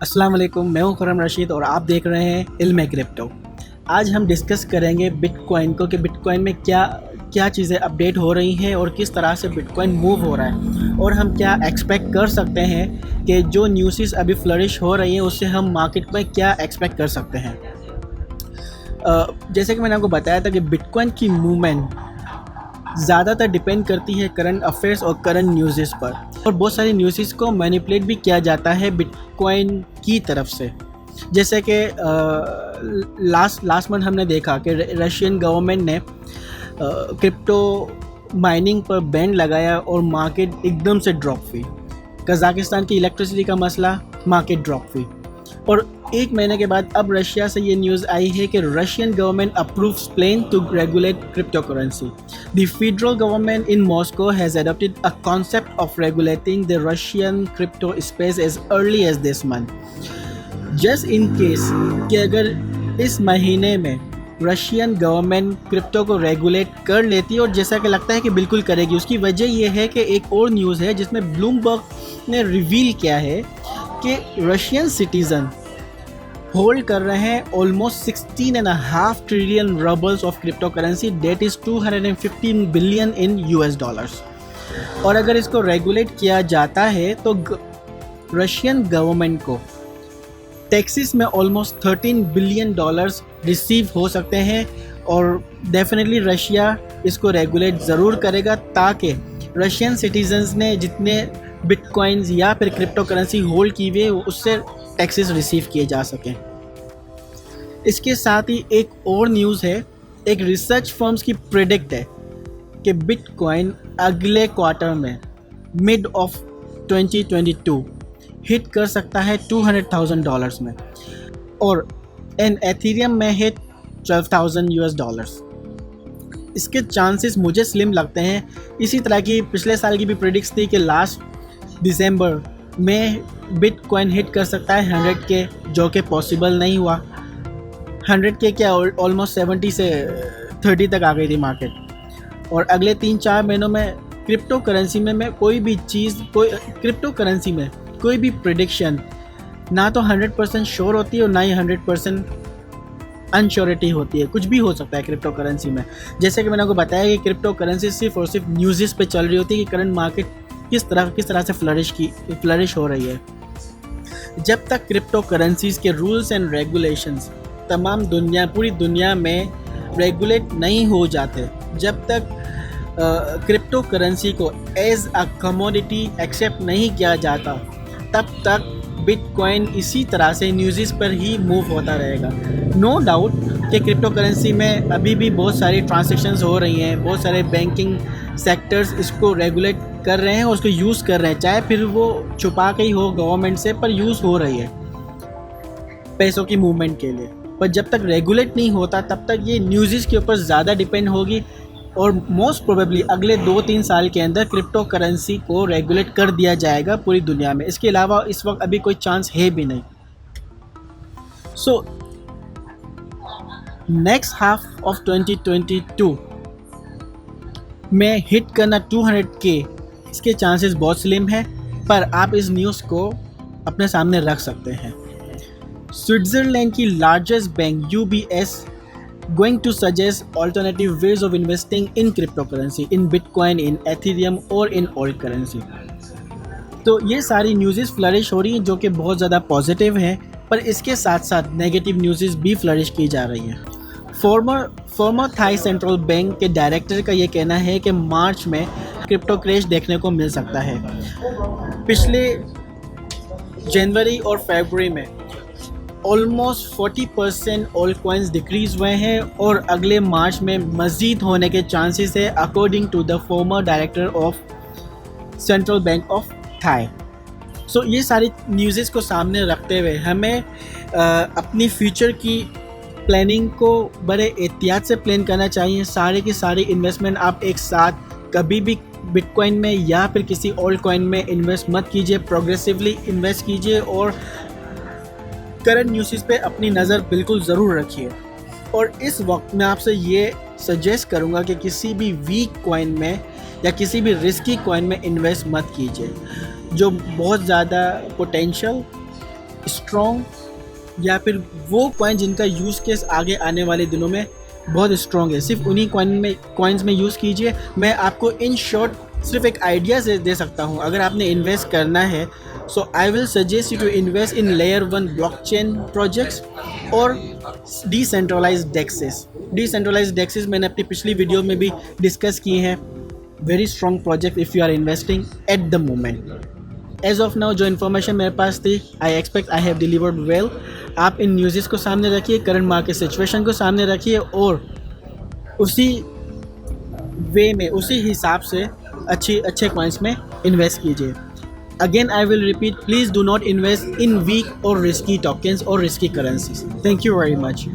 अस्सलाम वालेकुम, मैं हूं खुर्रम रशीद और आप देख रहे हैं इल्म क्रिप्टो। आज हम डिस्कस करेंगे बिटकॉइन को कि बिटकॉइन में क्या क्या चीज़ें अपडेट हो रही हैं और किस तरह से बिटकॉइन मूव हो रहा है और हम क्या एक्सपेक्ट कर सकते हैं कि जो न्यूज़ अभी फ्लरिश हो रही हैं उससे हम मार्केट में क्या एक्सपेक्ट कर सकते हैं। जैसे कि मैंने आपको बताया था कि बिटकॉइन की मूवमेंट ज़्यादातर डिपेंड करती है करंट अफेयर्स और करंट न्यूज़ पर, और बहुत सारी न्यूज़ को मैनिपुलेट भी किया जाता है बिटकॉइन की तरफ से। जैसे कि लास्ट मंथ हमने देखा कि रशियन गवर्नमेंट ने क्रिप्टो माइनिंग पर बैन लगाया और मार्केट एकदम से ड्रॉप हुई। कज़ाकिस्तान की इलेक्ट्रिसिटी का मसला, मार्केट ड्रॉप हुई। और एक महीने के बाद अब रशिया से ये न्यूज़ आई है कि Russian government approves plan to regulate crypto currency. The federal government in Moscow has adopted a concept of regulating the Russian crypto space as early as this month. Just in case कि अगर इस महीने में Russian government crypto को regulate कर लेती है, और जैसा कि लगता है कि बिल्कुल करेगी। उसकी वजह यह है कि एक और न्यूज़ है जिसमें ब्लूमबर्ग ने रिवील किया है कि रशियन सिटीज़न होल्ड कर रहे हैं almost 16.5 trillion roubles of crypto currency, debt is 215 billion in US dollars. और अगर इसको रेगुलेट किया जाता है तो रशियन गवर्नमेंट को टैक्सेस में ऑलमोस्ट 13 बिलियन डॉलर्स रिसीव हो सकते हैं। और डेफिनेटली रशिया इसको रेगुलेट ज़रूर करेगा ताकि रशियन सिटीजन्स ने जितने बिटकॉइंस या फिर क्रिप्टो करेंसी होल्ड की हुई है उससे टैक्सेस रिसीव किए जा सकें। इसके साथ ही एक और न्यूज़ है, एक रिसर्च फर्म्स की प्रेडिक्ट है कि बिटकॉइन अगले क्वार्टर में मिड ऑफ 2022 हिट कर सकता है $200,000 में, और एन एथेरियम में हिट $12,000। इसके चांसेस मुझे स्लिम लगते हैं। इसी तरह की पिछले साल की भी प्रेडिक्स थी कि लास्ट दिसंबर में बिटकॉइन हिट कर सकता है 100K, जो कि पॉसिबल नहीं हुआ। 100K क्या, ऑलमोस्ट 70 से 30 तक आ गई थी मार्केट। और अगले 3-4 महीनों में क्रिप्टो करेंसी में क्रिप्टो करेंसी में कोई भी प्रेडिक्शन ना तो 100% श्योर होती है और ना ही 100% अनश्योरिटी होती है। कुछ भी हो सकता है क्रिप्टो करेंसी में। जैसे कि मैंने आपको बताया कि क्रिप्टो करेंसी सिर्फ और सिर्फ न्यूज़ पे चल रही होती है कि करंट मार्केट किस तरह से फ्लरिश हो रही है। जब तक क्रिप्टो करेंसीज के रूल्स एंड रेगुलेशंस पूरी दुनिया में रेगुलेट नहीं हो जाते, जब तक क्रिप्टो करेंसी को एज अ कमोडिटी एक्सेप्ट नहीं किया जाता, तब तक बिटकॉइन इसी तरह से न्यूज़ पर ही मूव होता रहेगा। नो डाउट कि क्रिप्टो करेंसी में अभी भी बहुत सारी ट्रांजैक्शंस हो रही हैं, बहुत सारे बैंकिंग सेक्टर्स इसको रेगुलेट कर रहे हैं और उसको यूज़ कर रहे हैं, चाहे फिर वो छुपा के ही हो गवर्नमेंट से, पर यूज़ हो रही है पैसों की मूवमेंट के लिए। पर जब तक रेगुलेट नहीं होता तब तक ये न्यूज़ के ऊपर ज़्यादा डिपेंड होगी, और मोस्ट प्रोबेबली अगले 2-3 साल के अंदर क्रिप्टो करेंसी को रेगुलेट कर दिया जाएगा पूरी दुनिया में। इसके अलावा इस वक्त अभी कोई चांस है भी नहीं। सो नेक्स्ट हाफ ऑफ 2022 में हिट करना 200K, इसके चांसेस बहुत स्लिम है, पर आप इस न्यूज़ को अपने सामने रख सकते हैं। स्विट्ज़रलैंड की largest bank UBS going to suggest alternative ways of investing in cryptocurrency, in Bitcoin, in Ethereum और in alt currency। तो ये सारी न्यूज़ फ्लरिश हो रही हैं जो कि बहुत ज़्यादा पॉजिटिव हैं, पर इसके साथ साथ नेगेटिव न्यूज़ भी फ्लरिश की जा रही हैं। फॉर्मर थाई सेंट्रल बैंक के डायरेक्टर का ये कहना है कि मार्च में क्रिप्टो क्रैश देखने को मिल सकता है। पिछले जनवरी और फरवरी में ऑलमोस्ट 40% ऑल्ट कॉइन्स डिक्रीज़ हुए हैं और अगले मार्च में मज़ीद होने के चांसेस है, according to the former director of central bank of Thai. So ये सारी न्यूज़ को सामने रखते हुए हमें अपनी फ्यूचर की प्लानिंग को बड़े एहतियात से प्लान करना चाहिए। सारे की सारी इन्वेस्टमेंट आप एक साथ कभी भी बिटकॉइन में या फिर किसी ऑल्ट कॉइन में इन्वेस्ट मत कीजिए, प्रोग्रेसिवली इन्वेस्ट कीजिए और करंट न्यूज़ पे अपनी नज़र बिल्कुल ज़रूर रखिए। और इस वक्त मैं आपसे ये सजेस्ट करूँगा कि किसी भी वीक कॉइन में या किसी भी रिस्की कॉइन में इन्वेस्ट मत कीजिए जो बहुत ज़्यादा पोटेंशियल स्ट्रॉन्ग या फिर वो कॉइन जिनका यूज़ केस आगे आने वाले दिनों में बहुत स्ट्रॉन्ग है, सिर्फ उन्हीं कॉइन्स में यूज़ कीजिए। मैं आपको इन शॉर्ट सिर्फ एक आइडिया से दे सकता हूँ। अगर आपने इन्वेस्ट करना है so I will suggest you to invest in layer 1 blockchain projects और डिसेंट्रलाइज्ड डेक्सेस। डिसेंट्रलाइज्ड डेक्सेस मैंने अपनी पिछली वीडियो में भी डिस्कस किए हैं। Very strong project if you are investing at the moment. As of now जो इन्फॉर्मेशन मेरे पास थी, I expect I have delivered well. आप इन न्यूज़ को सामने रखिए, करंट मार्केट सिचुएशन को सामने रखिए और उसी वे में, उसी हिसाब से अच्छे कॉइन्स में इन्वेस्ट कीजिए। Again I will repeat, please do not invest in weak और रिस्की टोकन्स और risky currencies. Thank you very much.